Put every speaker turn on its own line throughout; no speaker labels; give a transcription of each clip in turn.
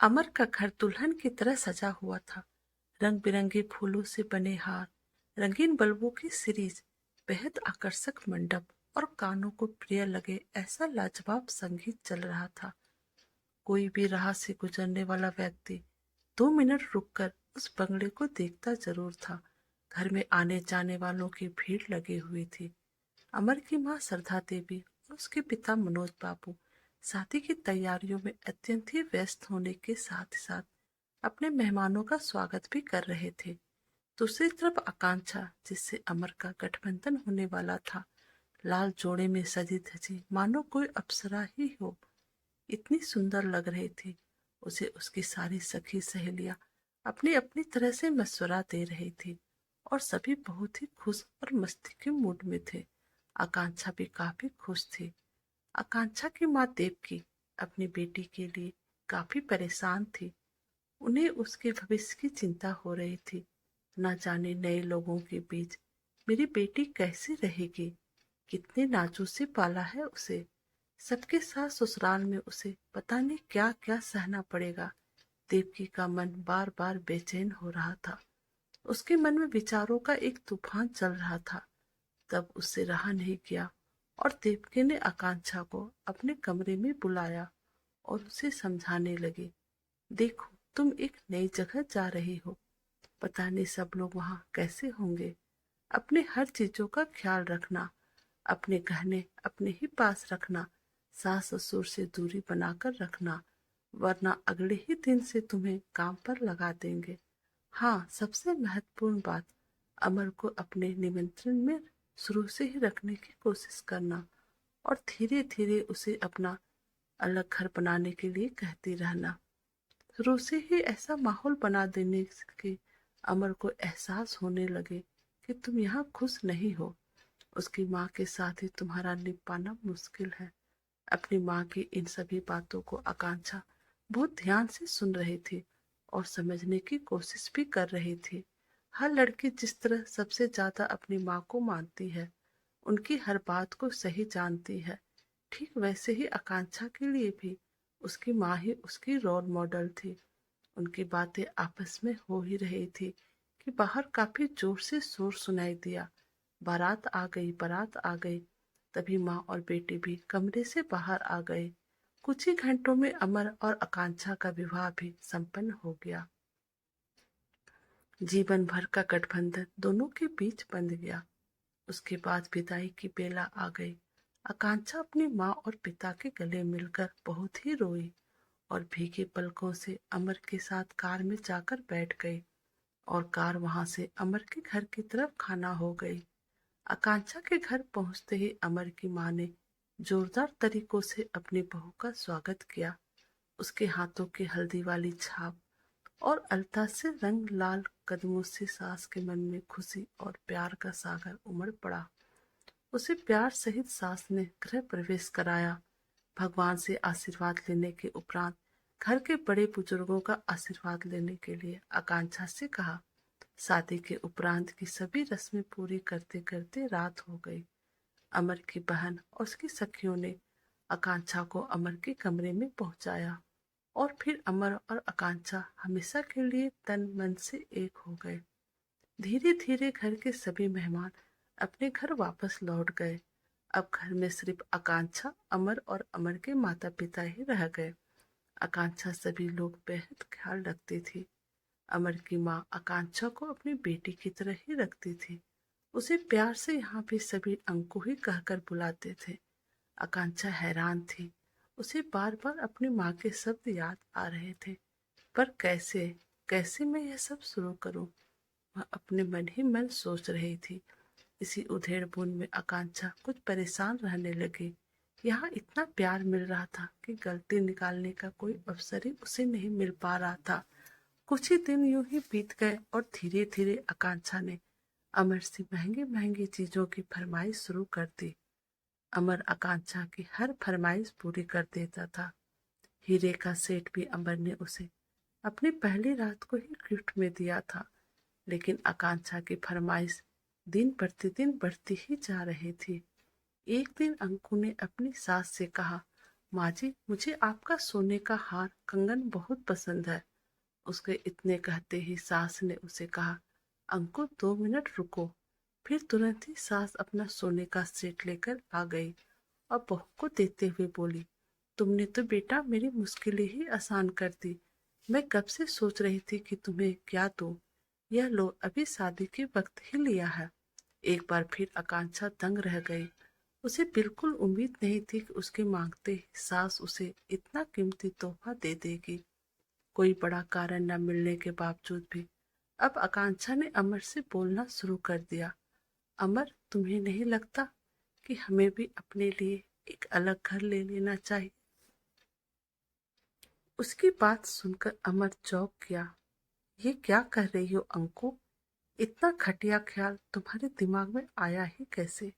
अमर का घर दुल्हन की तरह सजा हुआ था। रंग बिरंगे फूलों से बने हार, रंगीन बल्बों की सीरीज, बेहद आकर्षक मंडप और कानों को प्रिय लगे ऐसा लाजवाब संगीत चल रहा था। कोई भी राह से गुजरने वाला व्यक्ति 2 मिनट रुककर उस बंगले को देखता जरूर था। घर में आने जाने वालों की भीड़ लगी हुई थी। अमर की माँ श्रद्धा देवी और उसके पिता मनोज बाबू शादी की तैयारियों में अत्यंत ही व्यस्त होने के साथ ही साथ अपने मेहमानों का स्वागत भी कर रहे थे। दूसरी तरफ आकांक्षा, जिससे अमर का गठबंधन होने वाला था, लाल जोड़े में सजी धजी मानो कोई अप्सरा ही हो, इतनी सुंदर लग रही थी। उसे उसकी सारी सखी सहेलियां अपनी अपनी तरह से मशवरा दे रही थी और सभी बहुत ही खुश और मस्ती के मूड में थे। आकांक्षा भी काफी खुश थी। आकांक्षा की माँ देवकी अपनी बेटी के लिए काफी परेशान थी। उन्हें उसके भविष्य की चिंता हो रही थी। न जाने नए लोगों के बीच मेरी बेटी कैसी रहेगी, कितने नाजों से पाला है उसे। सबके साथ ससुराल में उसे पता नहीं क्या क्या सहना पड़ेगा। देवकी का मन बार बार बेचैन हो रहा था। उसके मन में विचारों का एक तूफान चल रहा था। तब उससे रहा नहीं गया और देवकी ने आकांक्षा को अपने कमरे में बुलाया और उसे समझाने लगी। देखो, तुम एक नई जगह जा रही हो, पता नहीं सब लोग वहां कैसे होंगे। अपने हर चीजों का ख्याल रखना, अपने गहने अपने ही पास रखना, सास ससुर से दूरी बनाकर रखना, वरना अगले ही दिन से तुम्हें काम पर लगा देंगे। हाँ, सबसे महत्वपूर्ण बात, अमर को अपने निमंत्रण में शुरू से ही रखने की कोशिश करना और धीरे धीरे उसे अपना अलग घर बनाने के लिए कहती रहना। शुरू से ही ऐसा माहौल बना देने के अमर को एहसास होने लगे कि तुम यहाँ खुश नहीं हो। उसकी माँ के साथ ही तुम्हारा निभ पाना मुश्किल है। अपनी माँ की इन सभी बातों को आकांक्षा बहुत ध्यान से सुन रही थी और समझने की कोशिश भी कर रही थी। हर लड़की जिस तरह सबसे ज्यादा अपनी माँ को मानती है, उनकी हर बात को सही जानती है, ठीक वैसे ही आकांक्षा के लिए भी उसकी माँ ही उसकी रोल मॉडल थी। उनकी बातें आपस में हो ही रही थी कि बाहर काफी जोर से शोर सुनाई दिया। बारात आ गई, बारात आ गई। तभी माँ और बेटी भी कमरे से बाहर आ गए। कुछ ही घंटों में अमर और आकांक्षा का विवाह भी संपन्न हो गया। जीवन भर का गठबंधन दोनों के बीच बंध गया। उसके बाद विदाई की बेला आ गई। आकांक्षा अपनी माँ और पिता के गले मिलकर बहुत ही रोई और भीगे पलकों से अमर के साथ कार में जाकर बैठ गई और कार वहां से अमर के घर की तरफ खाना हो गई। आकांक्षा के घर पहुंचते ही अमर की माँ ने जोरदार तरीकों से अपनी बहू का स्वागत किया। उसके हाथों की हल्दी वाली छाप और अलता से रंग लाल कदमों से सास के मन में खुशी और प्यार का सागर उमड़ पड़ा। उसे प्यार सहित सास ने गृह प्रवेश कराया। भगवान से आशीर्वाद लेने के उपरांत घर के बड़े बुजुर्गों का आशीर्वाद लेने के लिए आकांक्षा से कहा। शादी के उपरांत की सभी रस्में पूरी करते करते रात हो गई। अमर की बहन और उसकी सखियों ने आकांक्षा को अमर के कमरे में पहुंचाया और फिर अमर और आकांक्षा हमेशा के लिए तन मन से एक हो गए। धीरे धीरे घर के सभी मेहमान अपने घर वापस लौट गए। अब घर में सिर्फ आकांक्षा, अमर और अमर के माता पिता ही रह गए। आकांक्षा सभी लोग बेहद ख्याल रखती थी। अमर की माँ आकांक्षा को अपनी बेटी की तरह ही रखती थी। उसे प्यार से यहाँ भी सभी अंकु ही कहकर बुलाते थे। आकांक्षा हैरान थी। उसे बार बार अपनी माँ के शब्द याद आ रहे थे, पर कैसे कैसे मैं यह सब शुरू करूं? वह अपने मन ही मन सोच रही थी। इसी उधेड़ बुन में आकांक्षा कुछ परेशान रहने लगी। यहाँ इतना प्यार मिल रहा था कि गलती निकालने का कोई अवसर ही उसे नहीं मिल पा रहा था। कुछ ही दिन यूं ही बीत गए और धीरे धीरे आकांक्षा ने अमर से महंगी महंगी चीजों की फरमाइश शुरू कर दी। अमर आकांक्षा की हर फरमाइश पूरी कर देता था। हीरे का सेट भी अमर ने उसे अपनी पहली रात को ही गिफ्ट में दिया था। लेकिन आकांक्षा की फरमाइश दिन प्रतिदिन बढ़ती ही जा रही थी। एक दिन अंकु ने अपनी सास से कहा, माँ जी, मुझे आपका सोने का हार कंगन बहुत पसंद है। उसके इतने कहते ही सास ने उसे कहा, अंकुर 2 मिनट रुको। फिर तुरंत ही सास अपना सोने का सेट लेकर आ गई और बहू को देते हुए बोली, तुमने तो बेटा मेरी मुश्किलें ही आसान कर दी। मैं कब से सोच रही थी कि तुम्हें क्या दूं। यह लो, अभी शादी के वक्त ही लिया है। एक बार फिर आकांक्षा दंग रह गई। उसे बिल्कुल उम्मीद नहीं थी कि उसके मांगते ही सास उसे इतना कीमती तोहफा दे देगी। कोई बड़ा कारण न मिलने के बावजूद भी अब आकांक्षा ने अमर से बोलना शुरू कर दिया। अमर, तुम्हें नहीं लगता कि हमें भी अपने लिए एक अलग घर ले लेना चाहिए? उसकी बात सुनकर अमर चौंक गया। ये क्या कह रही हो अंकु? इतना घटिया ख्याल तुम्हारे दिमाग में आया ही कैसे?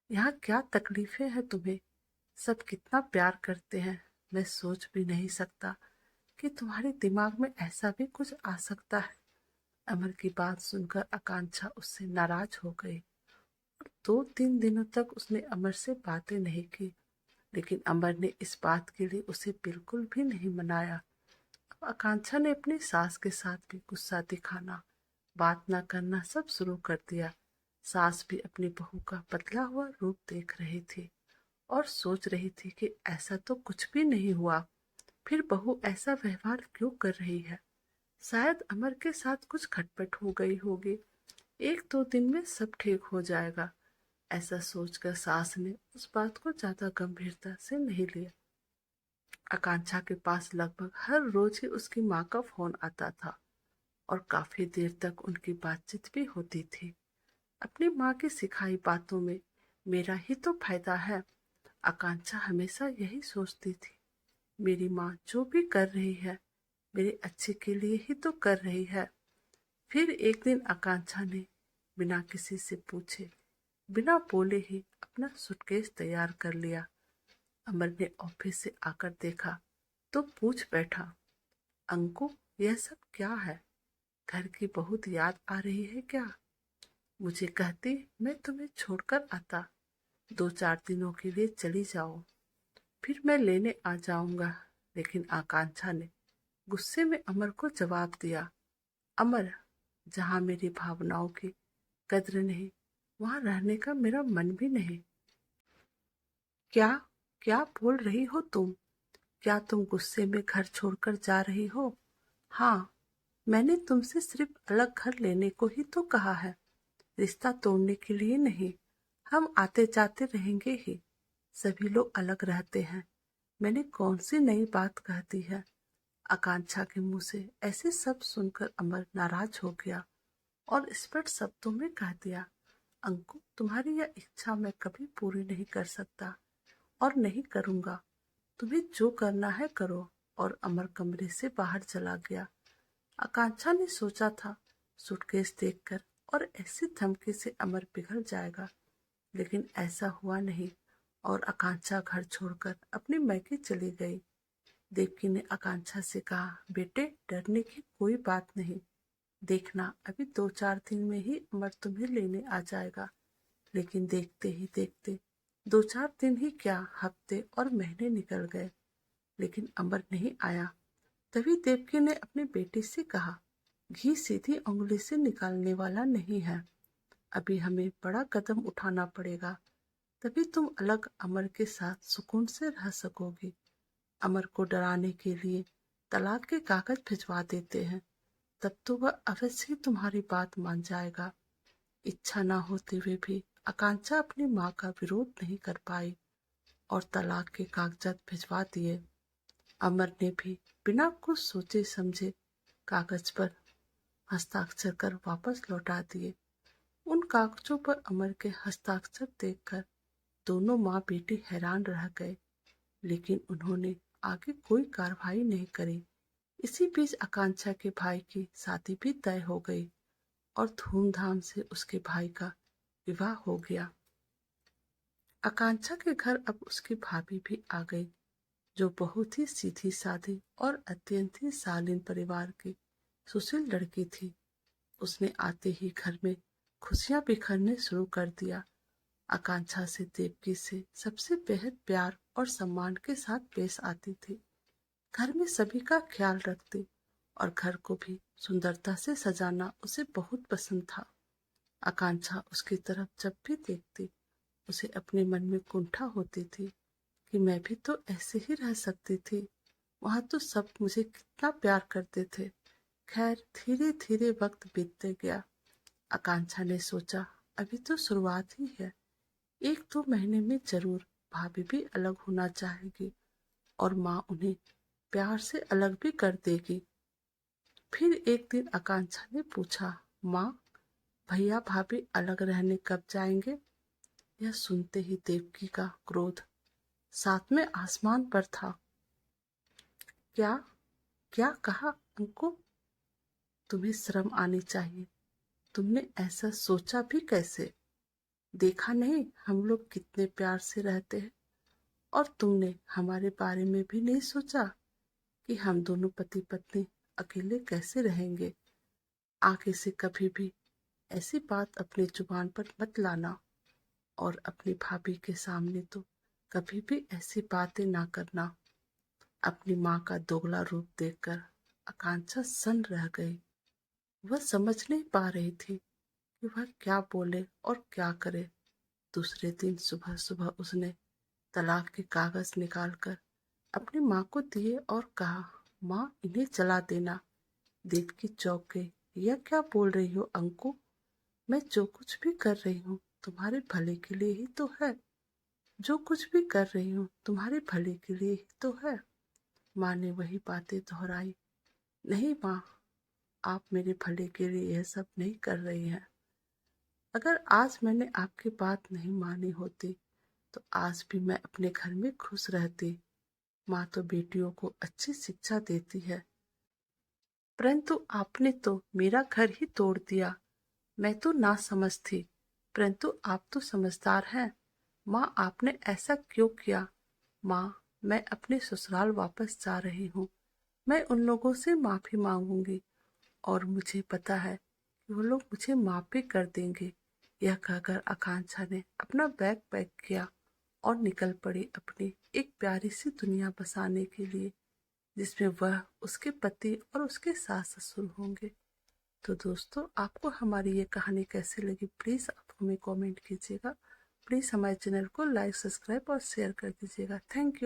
यहाँ क्या तकलीफें हैं तुम्हें? सब कितना प्यार करते हैं। मैं सोच भी नहीं सकता कि तुम्हारे दिमाग में ऐसा भी कुछ आ सकता है। अमर की बात सुनकर आकांक्षा उससे नाराज हो गई। 2-3 दिनों तक उसने अमर से बातें नहीं की, लेकिन अमर ने इस बात के लिए उसे बिल्कुल भी नहीं मनाया। अब आकांक्षा ने अपनी सास के साथ भी गुस्सा दिखाना, बात न करना सब शुरू कर दिया। सास भी अपनी बहू का बदला हुआ रूप देख रही थी और सोच रही थी कि ऐसा तो कुछ भी नहीं हुआ, फिर बहू ऐसा व्यवहार क्यों कर रही है? शायद अमर के साथ कुछ खटपट हो गई होगी। 1-2 दिन में सब ठीक हो जाएगा। ऐसा सोचकर सास ने उस बात को ज्यादा गंभीरता से नहीं लिया। आकांक्षा के पास लगभग हर रोज ही उसकी माँ का फोन आता था और काफी देर तक उनकी बातचीत भी होती थी। अपनी माँ की सिखाई बातों में मेरा ही तो फायदा है, आकांक्षा हमेशा यही सोचती थी। मेरी माँ जो भी कर रही है मेरे अच्छे के लिए ही तो कर रही है। फिर एक दिन आकांक्षा ने बिना किसी से पूछे, बिना बोले ही अपना सूटकेस तैयार कर लिया। अमर ने ऑफिस से आकर देखा तो पूछ बैठा, अंकु, यह सब क्या है? घर की बहुत याद आ रही है क्या? मुझे कहती मैं तुम्हें छोड़कर आता। 2-4 दिनों के लिए चली जाओ, फिर मैं लेने आ जाऊंगा। लेकिन आकांक्षा ने गुस्से में अमर को जवाब दिया, अमर, जहाँ मेरी भावनाओं की कद्र नहीं, वहां रहने का मेरा मन भी नहीं। क्या क्या बोल रही हो तुम? क्या तुम गुस्से में घर छोड़कर जा रही हो? हाँ, मैंने तुमसे सिर्फ अलग घर लेने को ही तो कहा है, रिश्ता तोड़ने के लिए नहीं। हम आते जाते रहेंगे ही। सभी लोग अलग रहते हैं। मैंने कौन सी नई बात कह दी है? आकांक्षा के मुंह से ऐसे सब सुनकर अमर नाराज हो गया और स्पष्ट शब्दों में कह दिया, अंकु, तुम्हारी यह इच्छा मैं कभी पूरी नहीं कर सकता और नहीं करूंगा। तुम्हें जो करना है करो। और अमर कमरे से बाहर चला गया। आकांक्षा ने सोचा था सूटकेस देखकर और ऐसी धमकी से अमर पिघल जाएगा, लेकिन ऐसा हुआ नहीं और आकांक्षा घर छोड़कर अपनी मैके चली गई। देवकी ने आकांक्षा से कहा, बेटे, डरने की कोई बात नहीं। देखना, अभी 2-4 दिन में ही अमर तुम्हें लेने आ जाएगा। लेकिन देखते ही देखते 2-4 दिन ही क्या, हफ्ते और महीने निकल गए, लेकिन अमर नहीं आया। तभी देवकी ने अपनी बेटी से कहा, घी सीधी उंगली से निकालने वाला नहीं है। अभी हमें बड़ा कदम उठाना पड़ेगा, तभी तुम अलग अमर के साथ सुकून से रह सकोगी। अमर को डराने के लिए तलाक के कागज भिजवा देते हैं, तब तो वह अवश्य ही तुम्हारी बात मान जाएगा। इच्छा न होते हुए भी आकांक्षा अपनी माँ का विरोध नहीं कर पाई और तलाक के कागजात भिजवा दिए। अमर ने भी बिना कुछ सोचे समझे कागज पर हस्ताक्षर कर वापस लौटा दिए। उन कागजों पर अमर के हस्ताक्षर देखकर दोनों माँ बेटी हैरान रह गए, लेकिन उन्होंने आगे कोई कार्रवाई नहीं करी। इसी बीच आकांक्षा के भाई की शादी भी तय हो गई और धूमधाम से उसके भाई का विवाह हो गया। आकांक्षा के घर अब उसकी भाभी भी आ गई, जो बहुत ही सीधी सादी और अत्यंत ही शालीन परिवार की सुशील लड़की थी। उसने आते ही घर में खुशियां बिखरने शुरू कर दिया आकांक्षा से देवकी से सबसे बेहद प्यार और सम्मान के साथ पेश आती थी। घर में सभी का ख्याल रखती और घर को भी सुंदरता से सजाना उसे बहुत पसंद था। आकांक्षा उसकी तरफ जब भी देखती उसे अपने मन में कुंठा होती थी कि मैं भी तो ऐसे ही रह सकती थी। वहां तो सब मुझे कितना प्यार करते थे। खैर धीरे धीरे वक्त बीतते गया। आकांक्षा ने सोचा अभी तो शुरुआत ही है, 1-2 महीने में जरूर भाभी भी अलग होना चाहेगी और माँ उन्हें प्यार से अलग भी कर देगी। फिर एक दिन आकांक्षा ने पूछा, माँ भैया भाभी अलग रहने कब जाएंगे? यह सुनते ही देवकी का क्रोध सातवें आसमान पर था। क्या क्या कहा अंकु? तुम्हें शर्म आनी चाहिए। तुमने ऐसा सोचा भी कैसे? देखा नहीं हम लोग कितने प्यार से रहते हैं, और तुमने हमारे बारे में भी नहीं सोचा कि हम दोनों पति पत्नी अकेले कैसे रहेंगे। आगे से कभी भी ऐसी बात अपनी जुबान पर मत लाना, और अपनी भाभी के सामने तो कभी भी ऐसी बातें ना करना। अपनी माँ का दोगला रूप देखकर आकांक्षा सन्न रह गई। वह समझ नहीं पा रही थी कि वह क्या बोले और क्या करे। दूसरे दिन सुबह सुबह उसने तलाक के कागज निकालकर अपनी माँ को दिए और कहा, माँ इन्हें जला देना। देवकी चौंक गई। यह क्या बोल रही हो अंकु? मैं जो कुछ भी कर रही हूँ तुम्हारे भले के लिए ही तो है। जो कुछ भी कर रही हूँ तुम्हारे भले के लिए ही तो है। माँ ने वही बातें दोहराई। नहीं माँ, आप मेरे भले के लिए यह सब नहीं कर रही हैं। अगर आज मैंने आपकी बात नहीं मानी होती तो आज भी मैं अपने घर में खुश रहती। माँ तो बेटियों को अच्छी शिक्षा देती है, परंतु आपने तो मेरा घर ही तोड़ दिया। मैं तो ना समझ थी, परंतु आप तो समझदार हैं। माँ आपने ऐसा क्यों किया? माँ मैं अपने ससुराल वापस जा रही हूँ। मैं उन लोगों से माफी मांगूंगी और मुझे पता है कि वो लोग मुझे माफ भी कर देंगे। यह कहकर आकांक्षा ने अपना बैग पैक किया और निकल पड़ी अपनी एक प्यारी सी दुनिया बसाने के लिए, जिसमें वह, उसके पति और उसके सास ससुर होंगे। तो दोस्तों आपको हमारी ये कहानी कैसी लगी प्लीज़ आप हमें कमेंट कीजिएगा। प्लीज़ हमारे चैनल को लाइक सब्सक्राइब और शेयर कर दीजिएगा। Thank you.